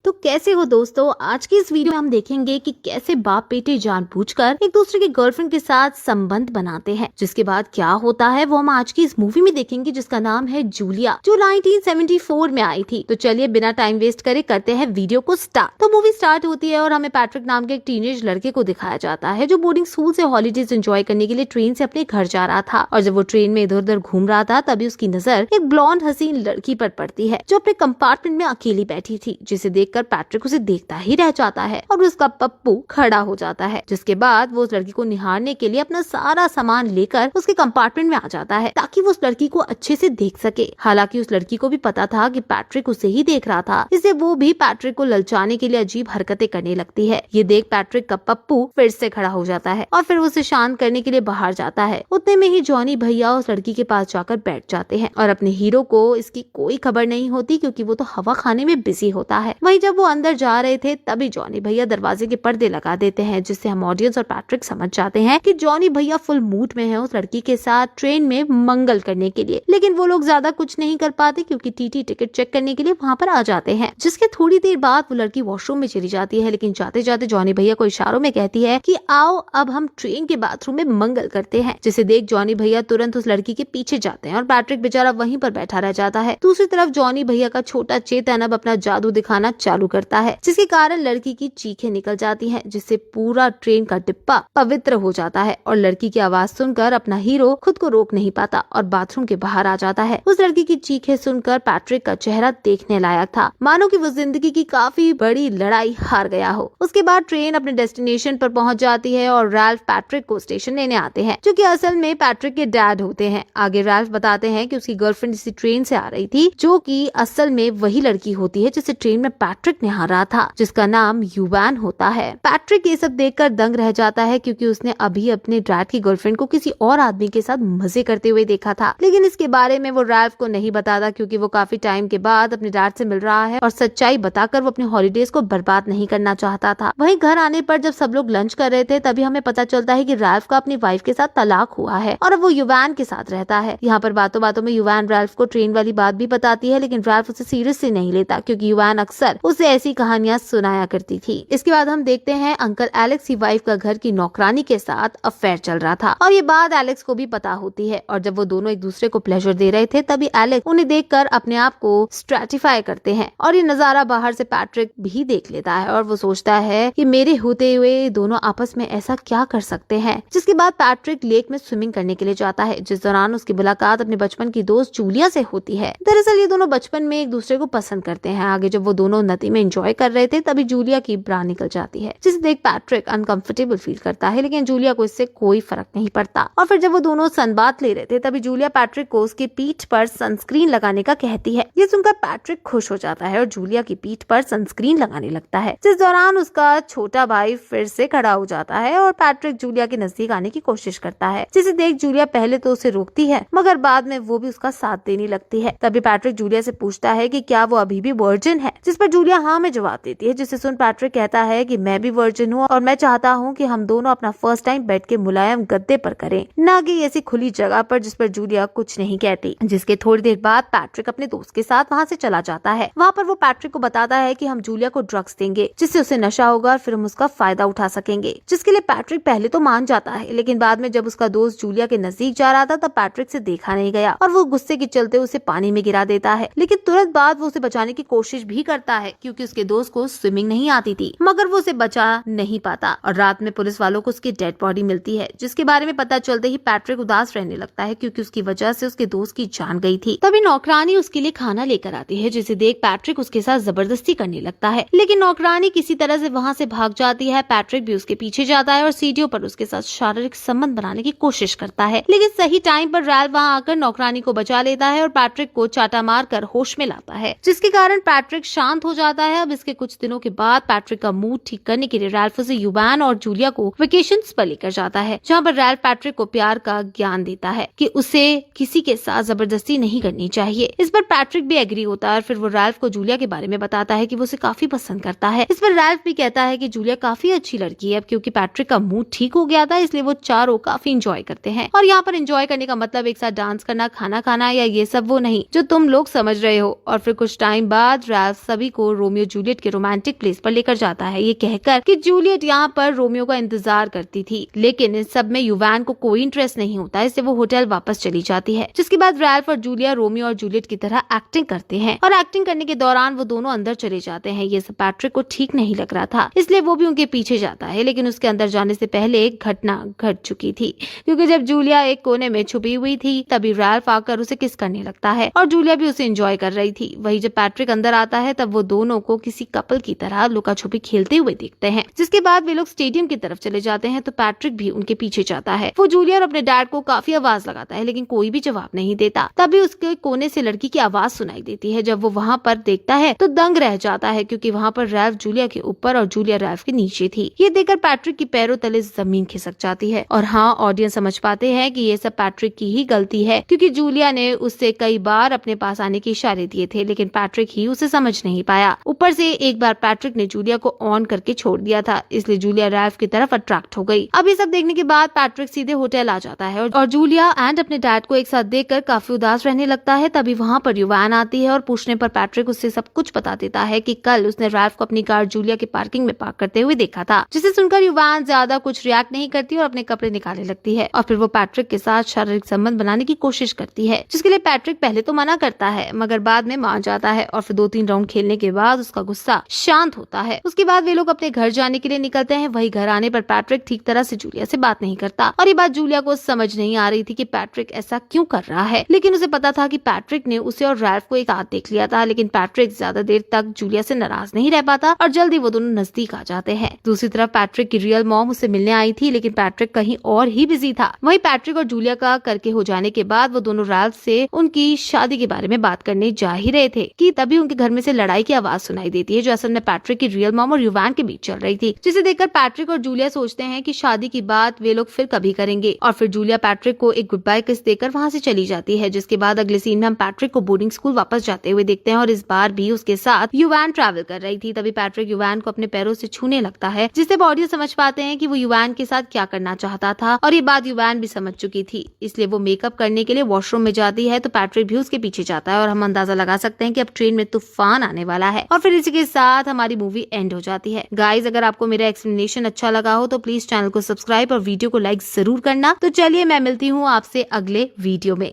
तो कैसे हो दोस्तों। आज की इस वीडियो में हम देखेंगे कि कैसे बाप बेटे जानबूझकर एक दूसरे की गर्लफ्रेंड के साथ संबंध बनाते हैं, जिसके बाद क्या होता है वो हम आज की इस मूवी में देखेंगे, जिसका नाम है जूलिया, जो 1974 में आई थी। तो चलिए बिना टाइम वेस्ट करे करते हैं वीडियो को स्टार्ट। तो मूवी स्टार्ट होती है और हमें पैट्रिक नाम के एक टीनेज लड़के को दिखाया जाता है, जो बोर्डिंग स्कूल से हॉलीडेज एंजॉय करने के लिए ट्रेन से अपने घर जा रहा था। और जब वो ट्रेन में इधर उधर घूम रहा था तभी उसकी नजर एक ब्लॉन्ड हसीन लड़की पर पड़ती है, जो अपने कंपार्टमेंट में अकेली बैठी थी, जिसे देखकर पैट्रिक उसे देखता ही रह जाता है और उसका पप्पू खड़ा हो जाता है। जिसके बाद वो उस लड़की को निहारने के लिए अपना सारा सामान लेकर उसके कंपार्टमेंट में आ जाता है, ताकि वो उस लड़की को अच्छे से देख सके। हालांकि उस लड़की को भी पता था कि पैट्रिक उसे ही देख रहा था, इसलिए वो भी पैट्रिक को ललचाने के लिए अजीब हरकतें करने लगती है। ये देख पैट्रिक का पप्पू फिर से खड़ा हो जाता है और फिर उसे शांत करने के लिए बाहर जाता है। उतने में ही जॉनी भैया उस लड़की के पास जाकर बैठ जाते हैं और अपने हीरो को इसकी कोई खबर नहीं होती, क्योंकि वो तो हवा खाने में बिजी होता है। वहीं जब वो अंदर जा रहे थे तभी जॉनी भैया दरवाजे के पर्दे लगा देते हैं, जिससे हम ऑडियंस और पैट्रिक समझ जाते हैं कि जॉनी भैया फुल मूड में है उस लड़की के साथ ट्रेन में मंगल करने के लिए। लेकिन वो लोग ज्यादा कुछ नहीं कर पाते, क्योंकि टीटी टिकट चेक करने के लिए वहाँ पर आ जाते हैं। जिसके थोड़ी देर बाद वो लड़की वॉशरूम में चली जाती है, लेकिन जाते जाते जॉनी भैया को इशारों में कहती है कि आओ अब हम ट्रेन के बाथरूम में मंगल करते हैं। जिसे देख जॉनी भैया तुरंत उस लड़की के पीछे जाते हैं और पैट्रिक बेचारा वहीं पर बैठा रह जाता है। दूसरी तरफ जॉनी भैया का छोटा चेतन अब अपना जादू दिखाना चालू करता है, जिसके कारण लड़की की चीखें निकल जाती हैं, जिससे पूरा ट्रेन का डिब्बा पवित्र हो जाता है। और लड़की की आवाज सुनकर अपना हीरो खुद को रोक नहीं पाता और बाथरूम के बाहर आ जाता है। उस लड़की की चीखें सुनकर पैट्रिक का चेहरा देखने लायक था, मानो कि वो जिंदगी की काफी बड़ी लड़ाई हार गया हो। उसके बाद ट्रेन अपने डेस्टिनेशन पर पहुंच जाती है और रैल्फ पैट्रिक को स्टेशन लेने आते हैं, जो कि असल में पैट्रिक के डैड होते हैं। आगे रैल्फ बताते हैं कि उसकी गर्लफ्रेंड इसी ट्रेन से आ रही थी, जो कि असल में वही लड़की होती है जिसे ट्रेन में पैट्रिक निहारा था, जिसका नाम युवान होता है। पैट्रिक ये सब देखकर दंग रह जाता है, क्योंकि उसने अभी अपने डैड की गर्लफ्रेंड को किसी और आदमी के साथ मजे करते हुए देखा था। लेकिन इसके बारे में वो रैल्फ को नहीं बताता, क्योंकि वो काफी टाइम के बाद अपने डैड से मिल रहा है और सच्चाई बताकर वो अपने हॉलीडेज को बर्बाद नहीं करना चाहता था। वहीं घर आने पर जब सब लोग लंच कर रहे थे तभी हमें पता चलता है कि रैल्फ का अपनी वाइफ के साथ तलाक हुआ है और अब वो युवान के साथ रहता है। यहाँ पर बातों बातों में युवान रैल्फ को ट्रेन वाली बात भी बताती है, लेकिन रैल्फ उसे सीरियसली नहीं लेता, क्योंकि युवान अक्सर उसे ऐसी कहानियां सुनाया करती थी। इसके बाद हम देखते हैं अंकल एलेक्स की वाइफ का घर की नौकरानी के साथ अफेयर चल रहा था, और ये बात एलेक्स को भी पता होती है। और जब वो दोनों एक दूसरे को प्लेजर दे रहे थे तभी एलेक्स उन्हें देखकर अपने आप को स्ट्रेटिफाई करते हैं, और ये नजारा बाहर से पैट्रिक भी देख लेता है और वो सोचता है कि मेरे होते हुए दोनों आपस में ऐसा क्या कर सकते हैं। जिसके बाद पैट्रिक लेक में स्विमिंग करने के लिए जाता है, जिस दौरान उसकी मुलाकात अपने बचपन की दोस्त जूलिया से होती है। दरअसल ये दोनों बचपन में एक दूसरे को पसंद करते हैं। आगे जब वो दोनों नदी में एंजॉय कर रहे थे तभी जूलिया की ब्रा निकल जाती है, जिसे देख पैट्रिक अनकंफर्टेबल फील करता है, लेकिन जूलिया को इससे कोई फर्क नहीं पड़ता। और फिर जब वो दोनों सनबाथ ले रहे थे तभी जूलिया पैट्रिक को उसकी पीठ पर सनस्क्रीन लगाने का कहती है। ये सुनकर पैट्रिक खुश हो जाता है और जूलिया की पीठ पर सनस्क्रीन लगाने लगता है। जिस दौरान उसका छोटा भाई फिर से खड़ा हो जाता है और पैट्रिक जूलिया के नजदीक आने की कोशिश करता है, जिसे देख जूलिया पहले तो उसे रोकती है, मगर बाद में वो भी उसका साथ देने लगती है। तभी पैट्रिक जूलिया से पूछता है कि क्या वो अभी भी वर्जिन है, जिस पर जूलिया हाँ में जवाब देती है। जिसे सुन पैट्रिक कहता है कि मैं भी वर्जिन हूँ और मैं चाहता हूँ कि हम दोनों अपना फर्स्ट टाइम बैठ के मुलायम गद्दे पर करें, ना कि ऐसी खुली जगह पर, जिस पर जूलिया कुछ नहीं कहती। जिसके थोड़ी देर बाद पैट्रिक अपने दोस्त के साथ वहाँ से चला जाता है। वहाँ पर वो पैट्रिक को बताता है कि हम जूलिया को ड्रग्स देंगे, जिससे उसे नशा होगा और फिर हम उसका फायदा उठा सकेंगे। जिसके लिए पैट्रिक पहले तो मान जाता है, लेकिन बाद में जब उसका दोस्त जूलिया के नजदीक जा रहा था तब पैट्रिक से देखा नहीं गया और वो गुस्से के चलते उसे पानी में गिरा देता है। लेकिन तुरंत बाद वो उसे बचाने की कोशिश भी करता है, क्योंकि उसके दोस्त को स्विमिंग नहीं आती थी, मगर वो उसे बचा नहीं पाता और रात में पुलिस वालों को उसकी डेड बॉडी मिलती है, जिसके बारे में पता चलते ही पैट्रिक उदास रहने लगता है, क्योंकि उसकी वजह से उसके दोस्त की जान गई थी। तभी नौकरानी उसके लिए खाना लेकर आती है, जिसे देख पैट्रिक उसके साथ जबरदस्ती करने लगता है, लेकिन नौकरानी किसी तरह से वहाँ से भाग जाती है। पैट्रिक भी उसके पीछे जाता है और सीढ़ियों पर उसके साथ शारीरिक संबंध बनाने की कोशिश करता है, लेकिन सही टाइम पर रैल्फ वहाँ आकर नौकरानी को बचा लेता है और पैट्रिक को चाटा मारकर होश में लाता है, जिसके कारण पैट्रिक शांत हो जाता है। अब इसके कुछ दिनों के बाद पैट्रिक का मूड ठीक करने के लिए रैल्फ उसे युवान और जूलिया को वेकेशंस पर लेकर जाता है, जहाँ पर रैल्फ पैट्रिक को प्यार का ज्ञान देता है कि उसे किसी के साथ जबरदस्ती नहीं करनी चाहिए। इस पर पैट्रिक भी एग्री होता है और फिर वो रैल्फ को जूलिया के बारे में बताता है कि वो उसे काफी पसंद करता है। इस पर रैल्फ भी कहता है कि जूलिया काफी अच्छी लड़की है। अब क्योंकि पैट्रिक का मूड ठीक हो गया था, इसलिए वो चारों काफी इंजॉय करते हैं। और यहाँ पर इंजॉय करने का मतलब एक साथ डांस करना, खाना खाना या ये सब वो नहीं जो तुम लोग समझ रहे हो। और फिर कुछ टाइम बाद रैल्फ सभी को को रोमियो जूलियट के रोमांटिक प्लेस पर लेकर जाता है, ये कहकर कि जूलियट यहाँ पर रोमियो का इंतजार करती थी। लेकिन इस सब में युवान को कोई इंटरेस्ट नहीं होता, इसलिए वो होटल वापस चली जाती है। जिसके बाद रैल्फ और जूलिया रोमियो और जूलियट की तरह एक्टिंग करते हैं और एक्टिंग करने के दौरान वो दोनों अंदर चले जाते हैं। ये सब पैट्रिक को ठीक नहीं लग रहा था, इसलिए वो भी उनके पीछे जाता है। लेकिन उसके अंदर जाने से पहले एक घटना घट चुकी थी, क्योंकि जब जूलिया एक कोने में छुपी हुई थी तभी रैल्फ आकर उसे किस करने लगता है और जूलिया भी उसे एंजॉय कर रही थी। वही जब पैट्रिक अंदर आता है तब वो दोनों को किसी कपल की तरह लुका छुपी खेलते हुए देखते हैं। जिसके बाद वे लोग स्टेडियम की तरफ चले जाते हैं तो पैट्रिक भी उनके पीछे जाता है। वो जूलिया और अपने डैड को काफी आवाज लगाता है, लेकिन कोई भी जवाब नहीं देता। तभी उसके कोने से लड़की की आवाज सुनाई देती है। जब वो वहाँ पर देखता है तो दंग रह जाता है, क्योंकि वहाँ पर रैल्फ जूलिया के ऊपर और जूलिया रैल्फ के नीचे थी। ये देखकर पैट्रिक की पैरों तले जमीन खिसक जाती है। और हाँ, ऑडियंस समझ पाते हैं कि ये सब पैट्रिक की ही गलती है, क्योंकि जूलिया ने उससे कई बार अपने पास आने के इशारे दिए थे, लेकिन पैट्रिक ही उसे समझ नहीं पाया। ऊपर से एक बार पैट्रिक ने जूलिया को ऑन करके छोड़ दिया था, इसलिए जूलिया रैल्फ की तरफ अट्रैक्ट हो गई। अब ये सब देखने के बाद पैट्रिक सीधे होटल आ जाता है और जूलिया एंड अपने डैड को एक साथ देखकर काफी उदास रहने लगता है। तभी वहाँ पर युवान आती है और पूछने पर पैट्रिक उससे सब कुछ बता देता है कि कल उसने रैल्फ को अपनी कार जूलिया के पार्किंग में पार्क करते हुए देखा था। जिसे सुनकर युवान ज्यादा कुछ रिएक्ट नहीं करती और अपने कपड़े निकालने लगती है और फिर वो पैट्रिक के साथ शारीरिक संबंध बनाने की कोशिश करती है, जिसके लिए पैट्रिक पहले तो मना करता है मगर बाद में मान जाता है और फिर 2-3 राउंड खेलने के बाद उसका गुस्सा शांत होता है। उसके बाद वे लोग अपने घर जाने के लिए निकलते हैं। वही घर आने पर पैट्रिक ठीक तरह से जूलिया से बात नहीं करता और ये बात जूलिया को समझ नहीं आ रही थी कि पैट्रिक ऐसा क्यों कर रहा है। लेकिन उसे पता था कि पैट्रिक ने उसे और रैल्फ को एक साथ देख लिया था, लेकिन पैट्रिक ज्यादा देर तक जूलिया से नाराज नहीं रह पाता और जल्दी वो दोनों नजदीक आ जाते हैं। दूसरी तरफ पैट्रिक की रियल मॉम उसे मिलने आई थी, लेकिन पैट्रिक कहीं और ही बिजी था। वही पैट्रिक और जूलिया का करके हो जाने के बाद वो दोनों रैल्फ से उनकी शादी के बारे में बात करने जा ही रहे थे कि तभी उनके घर में से लड़ाई की आवाज सुनाई देती है, जो असल में पैट्रिक की रियल मॉम और युवान के बीच चल रही थी। जिसे देखकर पैट्रिक और जूलिया सोचते हैं कि शादी की बात वे लोग फिर कभी करेंगे और फिर जूलिया पैट्रिक को एक गुड बाय किस देकर वहाँ से चली जाती है। जिसके बाद अगले सीन में हम पैट्रिक को बोर्डिंग स्कूल वापस जाते हुए देखते हैं और इस बार भी उसके साथ युवान ट्रैवल कर रही थी। तभी पैट्रिक युवान को अपने पैरों से छूने लगता है, जिससे ऑडियंस समझ पाते हैं कि वो युवान के साथ क्या करना चाहता था और ये बात युवान भी समझ चुकी थी। इसलिए वो मेकअप करने के लिए वॉशरूम में जाती है तो पैट्रिक भी उसके पीछे जाता है और हम अंदाजा लगा सकते हैं कि अब ट्रेन में तूफान आने वाला है और फिर इसी के साथ हमारी मूवी एंड हो जाती है। गाइज, अगर आपको मेरा एक्सप्लेनेशन अच्छा लगा हो तो प्लीज चैनल को सब्सक्राइब और वीडियो को लाइक जरूर करना। तो चलिए मैं मिलती हूँ आपसे अगले वीडियो में।